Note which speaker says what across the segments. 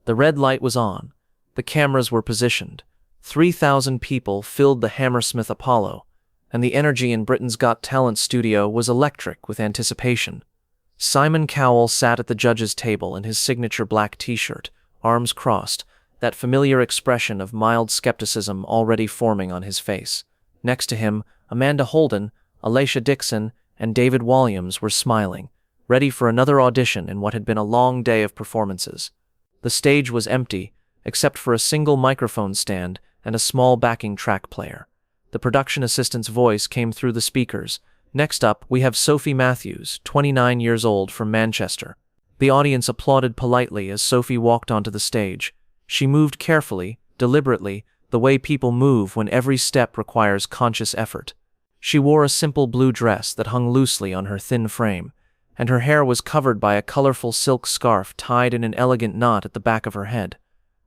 Speaker 1: The red light was on. The cameras were positioned. 3,000 people filled the Hammersmith Apollo, and the energy in Britain's Got Talent studio was electric with anticipation. Simon Cowell sat at the judge's table in his signature black t-shirt, arms crossed, that familiar expression of mild skepticism already forming on his face. Next to him, Amanda Holden, Alacia Dixon, and David Walliams were smiling, ready for another audition in what had been a long day of performances. The stage was empty, except for a single microphone stand and a small backing track player. The production assistant's voice came through the speakers. Next up, we have Sophie Matthews, 29 years old, from Manchester. The audience applauded politely as Sophie walked onto the stage. She moved carefully, deliberately, the way people move when every step requires conscious effort. She wore a simple blue dress that hung loosely on her thin frame, and her hair was covered by a colorful silk scarf tied in an elegant knot at the back of her head.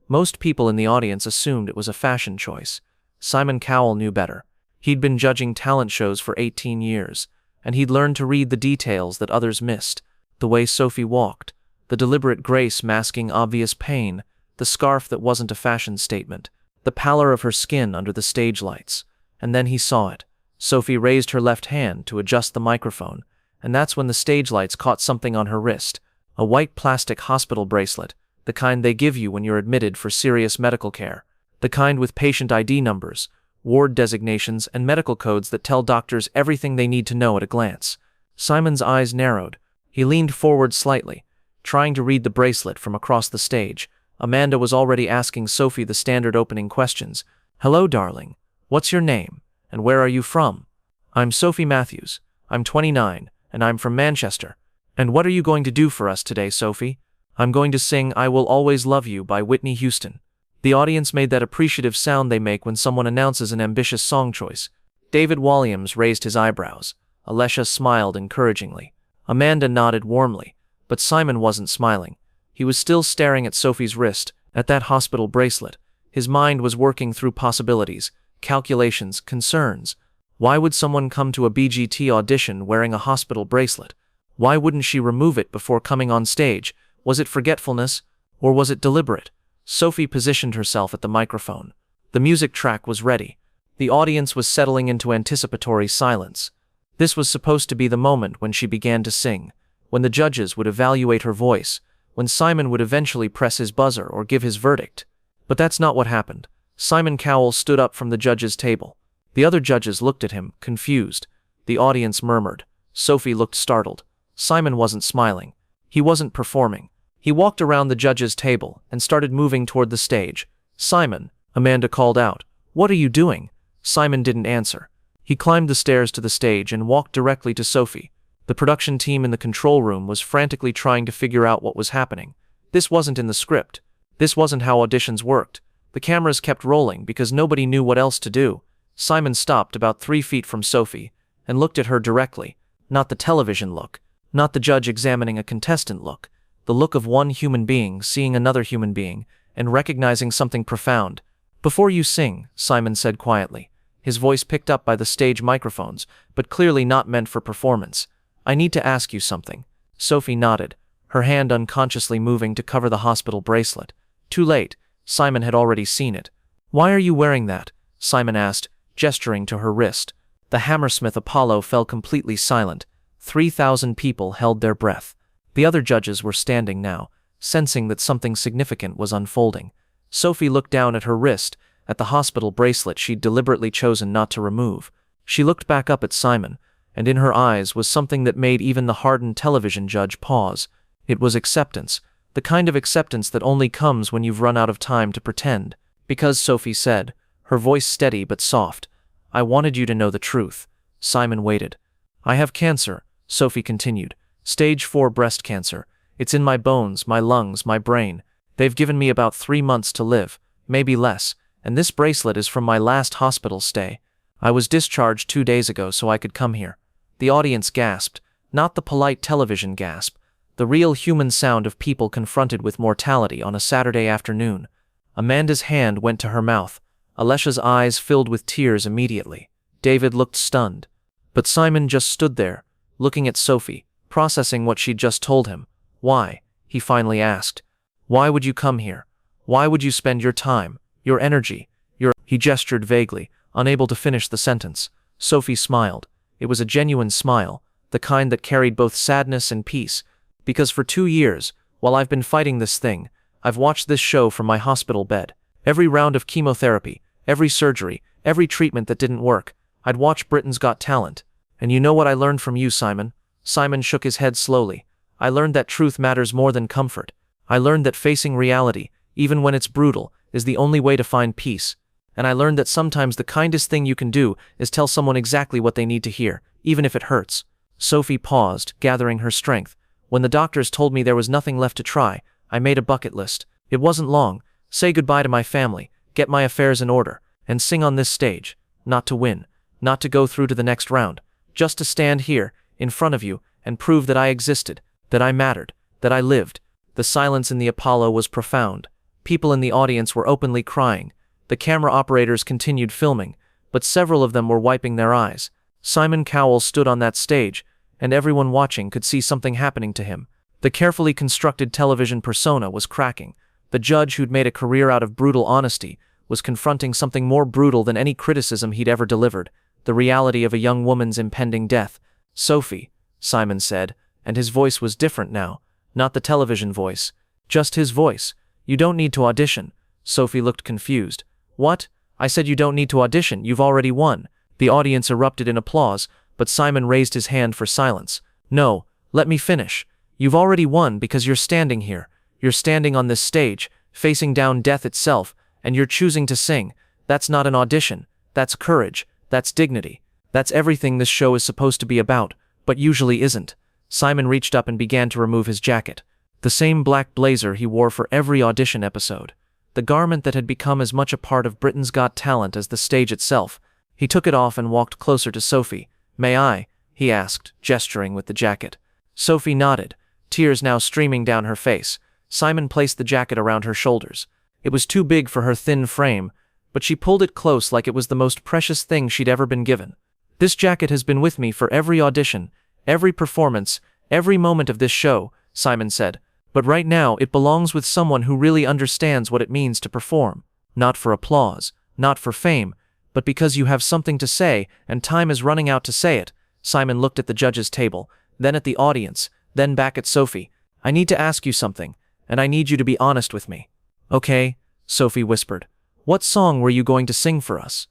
Speaker 1: Most people in the audience assumed it was a fashion choice. Simon Cowell knew better. He'd been judging talent shows for 18 years, and he'd learned to read the details that others missed. The way Sophie walked, the deliberate grace masking obvious pain, the scarf that wasn't a fashion statement, the pallor of her skin under the stage lights. And then he saw it. Sophie raised her left hand to adjust the microphone, and that's when the stage lights caught something on her wrist, a white plastic hospital bracelet, the kind they give you when you're admitted for serious medical care, the kind with patient ID numbers, ward designations, and medical codes that tell doctors everything they need to know at a glance. Simon's eyes narrowed. He leaned forward slightly, trying to read the bracelet from across the stage. Amanda was already asking Sophie the standard opening questions. "Hello, darling. What's your name? And where are you from?" "I'm Sophie Matthews. I'm 29, and I'm from Manchester." "And what are you going to do for us today, Sophie?" "I'm going to sing I Will Always Love You by Whitney Houston." The audience made that appreciative sound they make when someone announces an ambitious song choice. David Walliams raised his eyebrows. Alacia smiled encouragingly. Amanda nodded warmly, but Simon wasn't smiling. He was still staring at Sophie's wrist, at that hospital bracelet. His mind was working through possibilities, calculations, concerns. Why would someone come to a BGT audition wearing a hospital bracelet? Why wouldn't she remove it before coming on stage? Was it forgetfulness, or was it deliberate? Sophie positioned herself at the microphone. The music track was ready. The audience was settling into anticipatory silence. This was supposed to be the moment when she began to sing, when the judges would evaluate her voice, when Simon would eventually press his buzzer or give his verdict. But that's not what happened. Simon Cowell stood up from the judges' table. The other judges looked at him, confused. The audience murmured. Sophie looked startled. Simon wasn't smiling. He wasn't performing. He walked around the judges' table and started moving toward the stage. "Simon," Amanda called out. "What are you doing?" Simon didn't answer. He climbed the stairs to the stage and walked directly to Sophie. The production team in the control room was frantically trying to figure out what was happening. This wasn't in the script. This wasn't how auditions worked. The cameras kept rolling because nobody knew what else to do. Simon stopped about 3 feet from Sophie and looked at her directly. Not the television look. Not the judge examining a contestant look. The look of one human being seeing another human being and recognizing something profound. "Before you sing," Simon said quietly, his voice picked up by the stage microphones, but clearly not meant for performance, "I need to ask you something." Sophie nodded, her hand unconsciously moving to cover the hospital bracelet. Too late. Simon had already seen it. "Why are you wearing that?" Simon asked, gesturing to her wrist. The Hammersmith Apollo fell completely silent. 3,000 people held their breath. The other judges were standing now, sensing that something significant was unfolding. Sophie looked down at her wrist, at the hospital bracelet she'd deliberately chosen not to remove. She looked back up at Simon, and in her eyes was something that made even the hardened television judge pause. It was acceptance, the kind of acceptance that only comes when you've run out of time to pretend. "Because," Sophie said, her voice steady but soft, "I wanted you to know the truth." Simon waited. "I have cancer," Sophie continued. "Stage 4 breast cancer. It's in my bones, my lungs, my brain. They've given me about 3 months to live, maybe less, and this bracelet is from my last hospital stay. I was discharged 2 days ago so I could come here." The audience gasped, not the polite television gasp, the real human sound of people confronted with mortality on a Saturday afternoon. Amanda's hand went to her mouth. Alicia's eyes filled with tears immediately. David looked stunned. But Simon just stood there, looking at Sophie, processing what she'd just told him. "Why?" he finally asked. "Why would you come here? Why would you spend your time, your energy, your— He gestured vaguely, unable to finish the sentence. Sophie smiled. It was a genuine smile, the kind that carried both sadness and peace. Because for 2 years, while I've been fighting this thing, I've watched this show from my hospital bed. Every round of chemotherapy, every surgery, every treatment that didn't work, I'd watch Britain's Got Talent. And you know what I learned from you, Simon? Simon shook his head slowly. I learned that truth matters more than comfort. I learned that facing reality, even when it's brutal, is the only way to find peace. And I learned that sometimes the kindest thing you can do is tell someone exactly what they need to hear, even if it hurts. Sophie paused, gathering her strength. When the doctors told me there was nothing left to try, I made a bucket list. It wasn't long. Say goodbye to my family, get my affairs in order, and sing on this stage. Not to win, not to go through to the next round, just to stand here, in front of you, and prove that I existed, that I mattered, that I lived. The silence in the Apollo was profound. People in the audience were openly crying. The camera operators continued filming, but several of them were wiping their eyes. Simon Cowell stood on that stage, and everyone watching could see something happening to him. The carefully constructed television persona was cracking. The judge who'd made a career out of brutal honesty was confronting something more brutal than any criticism he'd ever delivered, the reality of a young woman's impending death. Sophie, Simon said, and his voice was different now, not the television voice, just his voice. You don't need to audition. Sophie looked confused. What? I said you don't need to audition, you've already won. The audience erupted in applause, but Simon raised his hand for silence. No, let me finish. You've already won because you're standing here. You're standing on this stage, facing down death itself, and you're choosing to sing. That's not an audition. That's courage. That's dignity. That's everything this show is supposed to be about, but usually isn't. Simon reached up and began to remove his jacket. The same black blazer he wore for every audition episode. The garment that had become as much a part of Britain's Got Talent as the stage itself. He took it off and walked closer to Sophie. May I? He asked, gesturing with the jacket. Sophie nodded, tears now streaming down her face. Simon placed the jacket around her shoulders. It was too big for her thin frame, but she pulled it close like it was the most precious thing she'd ever been given. This jacket has been with me for every audition, every performance, every moment of this show, Simon said. But right now it belongs with someone who really understands what it means to perform. Not for applause, not for fame, but because you have something to say and time is running out to say it. Simon looked at the judges' table, then at the audience, then back at Sophie. I need to ask you something, and I need you to be honest with me. Okay, Sophie whispered. What song were you going to sing for us?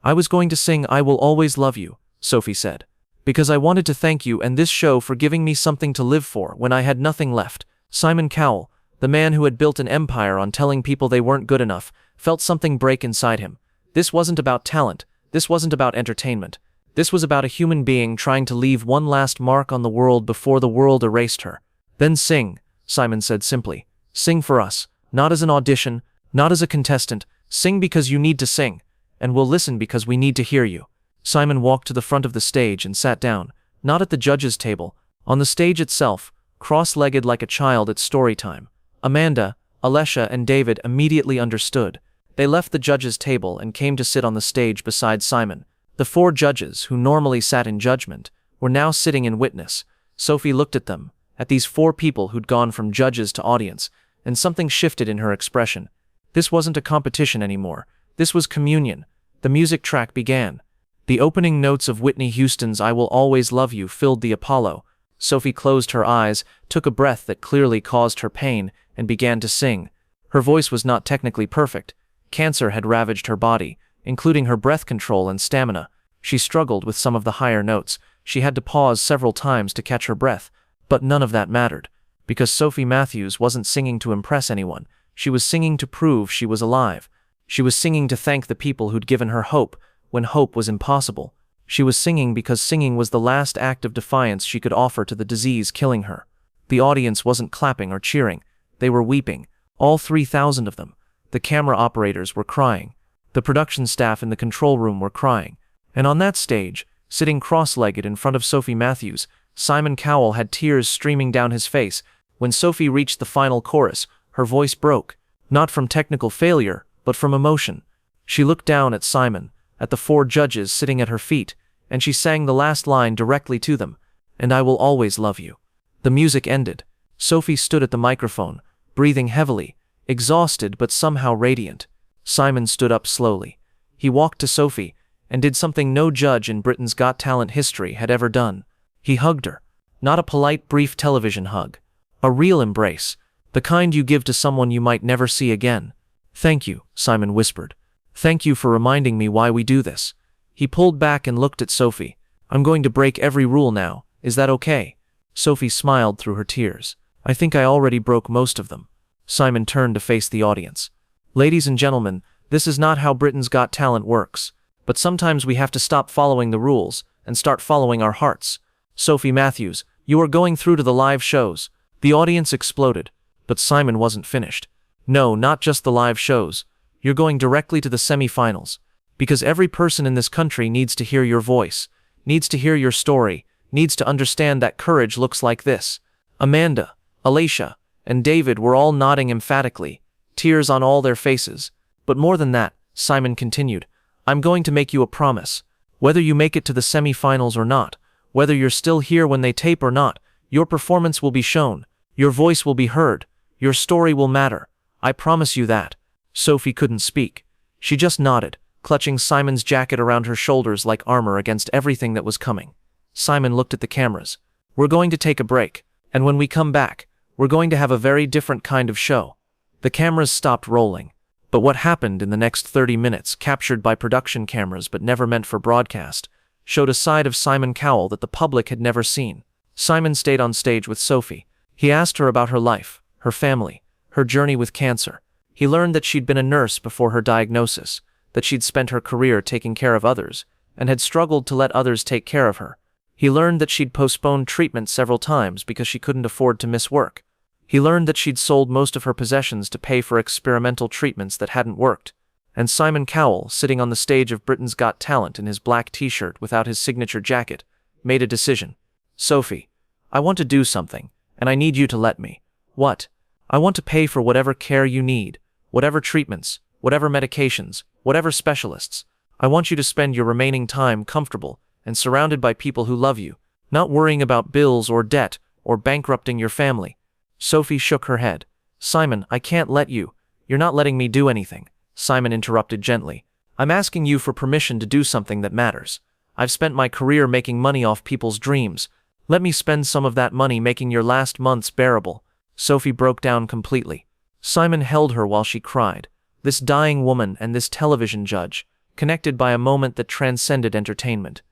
Speaker 1: I was going to sing I Will Always Love You, Sophie said. Because I wanted to thank you and this show for giving me something to live for when I had nothing left. Simon Cowell, the man who had built an empire on telling people they weren't good enough, felt something break inside him. This wasn't about talent. This wasn't about entertainment. This was about a human being trying to leave one last mark on the world before the world erased her. Then sing, Simon said simply. Sing for us, not as an audition, not as a contestant. Sing because you need to sing, and we'll listen because we need to hear you. Simon walked to the front of the stage and sat down, not at the judges' table, on the stage itself, cross-legged like a child at story time. Amanda, Alessia, and David immediately understood. They left the judges' table and came to sit on the stage beside Simon. The 4 judges, who normally sat in judgment, were now sitting in witness. Sophie looked at them, at these 4 people who'd gone from judges to audience, and something shifted in her expression. This wasn't a competition anymore. This was communion. The music track began. The opening notes of Whitney Houston's I Will Always Love You filled the Apollo. Sophie closed her eyes, took a breath that clearly caused her pain, and began to sing. Her voice was not technically perfect. Cancer had ravaged her body, including her breath control and stamina. She struggled with some of the higher notes. She had to pause several times to catch her breath. But none of that mattered. Because Sophie Matthews wasn't singing to impress anyone. She was singing to prove she was alive. She was singing to thank the people who'd given her hope when hope was impossible. She was singing because singing was the last act of defiance she could offer to the disease killing her. The audience wasn't clapping or cheering. They were weeping. All 3,000 of them. The camera operators were crying. The production staff in the control room were crying. And on that stage, sitting cross-legged in front of Sophie Matthews, Simon Cowell had tears streaming down his face. When Sophie reached the final chorus, her voice broke. Not from technical failure, but from emotion. She looked down at Simon, at the 4 judges sitting at her feet, and she sang the last line directly to them. And I will always love you. The music ended. Sophie stood at the microphone, breathing heavily. exhausted but somehow radiant. Simon stood up slowly. He walked to Sophie and did something no judge in Britain's Got Talent history had ever done. He hugged her. Not a polite, brief television hug. A real embrace. The kind you give to someone you might never see again. "Thank you," Simon whispered. "Thank you for reminding me why we do this." He pulled back and looked at Sophie. "I'm going to break every rule now. Is that okay?" Sophie smiled through her tears. "I think I already broke most of them." Simon turned to face the audience. "Ladies and gentlemen, this is not how Britain's Got Talent works. But sometimes we have to stop following the rules and start following our hearts. Sophie Matthews, you are going through to the live shows." The audience exploded, but Simon wasn't finished. "No, not just the live shows. You're going directly to the semi-finals. Because every person in this country needs to hear your voice, needs to hear your story, needs to understand that courage looks like this." Amanda, Alicia, and David were all nodding emphatically, tears on all their faces. "But more than that," Simon continued, "I'm going to make you a promise. Whether you make it to the semi-finals or not, whether you're still here when they tape or not, your performance will be shown, your voice will be heard, your story will matter. I promise you that." Sophie couldn't speak. She just nodded, clutching Simon's jacket around her shoulders like armor against everything that was coming. Simon looked at the cameras. "We're going to take a break, and when we come back, we're going to have a very different kind of show." The cameras stopped rolling. But what happened in the next 30 minutes, captured by production cameras but never meant for broadcast, showed a side of Simon Cowell that the public had never seen. Simon stayed on stage with Sophie. He asked her about her life, her family, her journey with cancer. He learned that she'd been a nurse before her diagnosis, that she'd spent her career taking care of others, and had struggled to let others take care of her. He learned that she'd postponed treatment several times because she couldn't afford to miss work. He learned that she'd sold most of her possessions to pay for experimental treatments that hadn't worked. And Simon Cowell, sitting on the stage of Britain's Got Talent in his black t-shirt without his signature jacket, made a decision. "Sophie, I want to do something, and I need you to let me." "What?" "I want to pay for whatever care you need, whatever treatments, whatever medications, whatever specialists. I want you to spend your remaining time comfortable and surrounded by people who love you, not worrying about bills or debt or bankrupting your family." Sophie shook her head. "Simon, I can't let you. You're not letting me do anything." Simon interrupted gently. "I'm asking you for permission to do something that matters. I've spent my career making money off people's dreams. Let me spend some of that money making your last months bearable." Sophie broke down completely. Simon held her while she cried. This dying woman and this television judge, connected by a moment that transcended entertainment.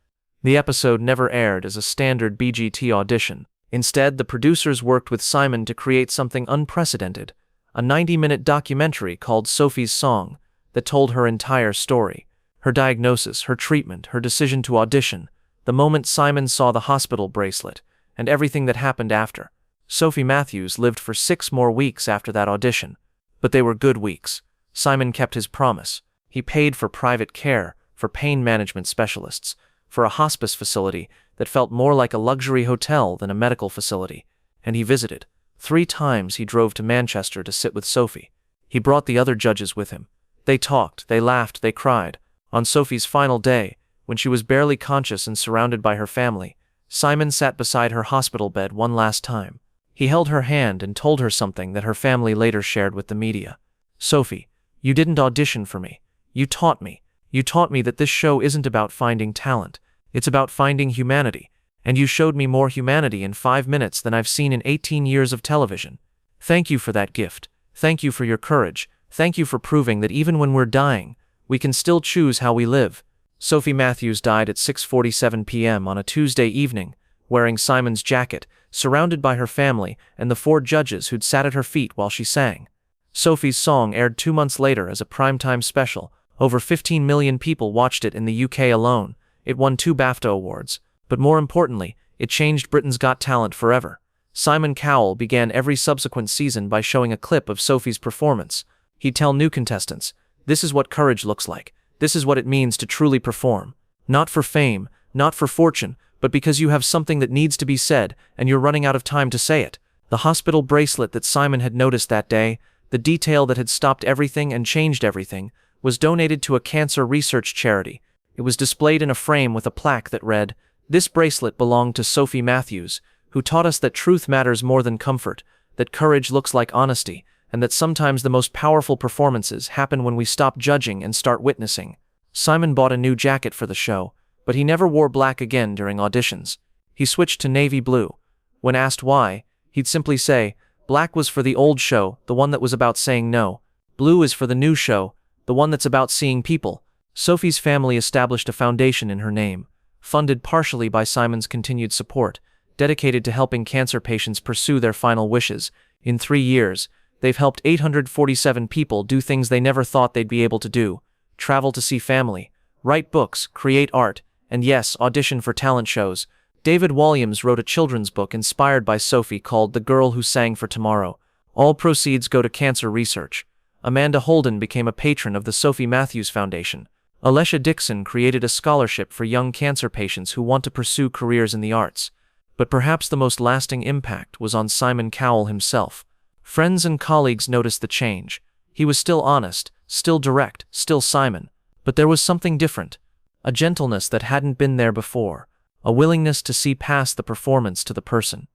Speaker 1: The episode never aired as a standard BGT audition. Instead, the producers worked with Simon to create something unprecedented, a 90-minute documentary called Sophie's Song that told her entire story, her diagnosis, her treatment, her decision to audition, the moment Simon saw the hospital bracelet, and everything that happened after. Sophie Matthews lived for 6 more weeks after that audition, but they were good weeks. Simon kept his promise. He paid for private care, for pain management specialists, for a hospice facility that felt more like a luxury hotel than a medical facility, and he visited. 3 times he drove to Manchester to sit with Sophie. He brought the other judges with him. They talked, they laughed, they cried. On Sophie's final day, when she was barely conscious and surrounded by her family, Simon sat beside her hospital bed one last time. He held her hand and told her something that her family later shared with the media. "Sophie, you didn't audition for me. You taught me. You taught me that this show isn't about finding talent. It's about finding humanity, and you showed me more humanity in 5 minutes than I've seen in 18 years of television. Thank you for that gift. Thank you for your courage. Thank you for proving that even when we're dying, we can still choose how we live." Sophie Matthews died at 6:47 p.m. on a Tuesday evening, wearing Simon's jacket, surrounded by her family and the 4 judges who'd sat at her feet while she sang. Sophie's Song aired 2 months later as a primetime special. Over 15 million people watched it in the UK alone. It won 2 BAFTA awards, but more importantly, it changed Britain's Got Talent forever. Simon Cowell began every subsequent season by showing a clip of Sophie's performance. He'd tell new contestants, "This is what courage looks like. This is what it means to truly perform. Not for fame, not for fortune, but because you have something that needs to be said and you're running out of time to say it." The hospital bracelet that Simon had noticed that day, the detail that had stopped everything and changed everything, was donated to a cancer research charity. It was displayed in a frame with a plaque that read, "This bracelet belonged to Sophie Matthews, who taught us that truth matters more than comfort, that courage looks like honesty, and that sometimes the most powerful performances happen when we stop judging and start witnessing. Simon bought a new jacket for the show, but he never wore black again during auditions. He switched to navy blue. When asked why, he'd simply say, "Black was for the old show, the one that was about saying no. Blue is for the new show, the one that's about seeing people." Sophie's family established a foundation in her name, funded partially by Simon's continued support, dedicated to helping cancer patients pursue their final wishes. In 3 years, they've helped 847 people do things they never thought they'd be able to do: travel to see family, write books, create art, and yes, audition for talent shows. David Walliams wrote a children's book inspired by Sophie called The Girl Who Sang for Tomorrow. All proceeds go to cancer research. Amanda Holden became a patron of the Sophie Matthews Foundation. Alessia Dixon created a scholarship for young cancer patients who want to pursue careers in the arts. But perhaps the most lasting impact was on Simon Cowell himself. Friends and colleagues noticed the change. He was still honest, still direct, still Simon. But there was something different. A gentleness that hadn't been there before. A willingness to see past the performance to the person.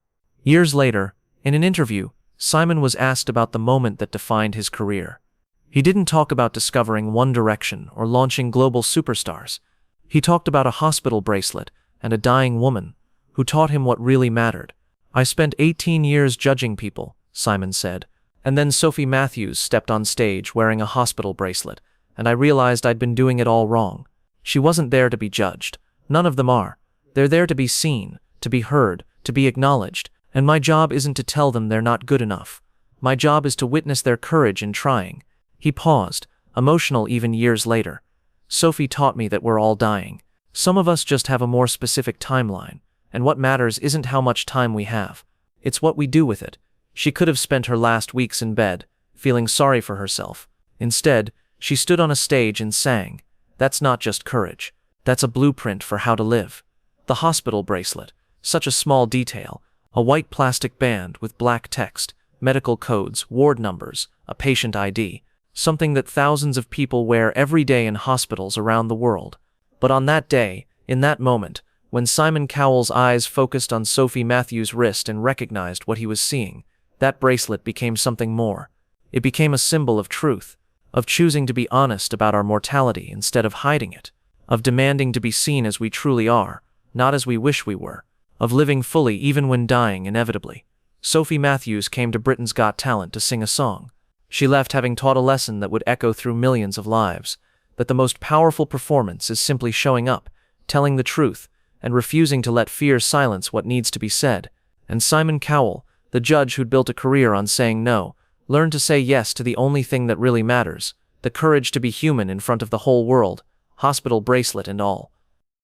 Speaker 1: Years later, in an interview, Simon was asked about the moment that defined his career. He didn't talk about discovering One Direction or launching global superstars. He talked about a hospital bracelet and a dying woman who taught him what really mattered. "I spent 18 years judging people," Simon said, "and then Sophie Matthews stepped on stage wearing a hospital bracelet, and I realized I'd been doing it all wrong. She wasn't there to be judged. None of them are. They're there to be seen, to be heard, to be acknowledged, and my job isn't to tell them they're not good enough. My job is to witness their courage in trying." He paused, emotional even years later. "Sophie taught me that we're all dying. Some of us just have a more specific timeline, and what matters isn't how much time we have. It's what we do with it." She could have spent her last weeks in bed, feeling sorry for herself. Instead, she stood on a stage and sang. That's not just courage. That's a blueprint for how to live. The hospital bracelet, such a small detail, a white plastic band with black text, medical codes, ward numbers, a patient ID, something that thousands of people wear every day in hospitals around the world. But on that day, in that moment, when Simon Cowell's eyes focused on Sophie Matthews' wrist and recognized what he was seeing, that bracelet became something more. It became a symbol of truth, of choosing to be honest about our mortality instead of hiding it, of demanding to be seen as we truly are, not as we wish we were, of living fully even when dying inevitably. Sophie Matthews came to Britain's Got Talent to sing a song. She left having taught a lesson that would echo through millions of lives, that the most powerful performance is simply showing up, telling the truth, and refusing to let fear silence what needs to be said. And Simon Cowell, the judge who'd built a career on saying no, learned to say yes to the only thing that really matters, the courage to be human in front of the whole world, hospital bracelet and all.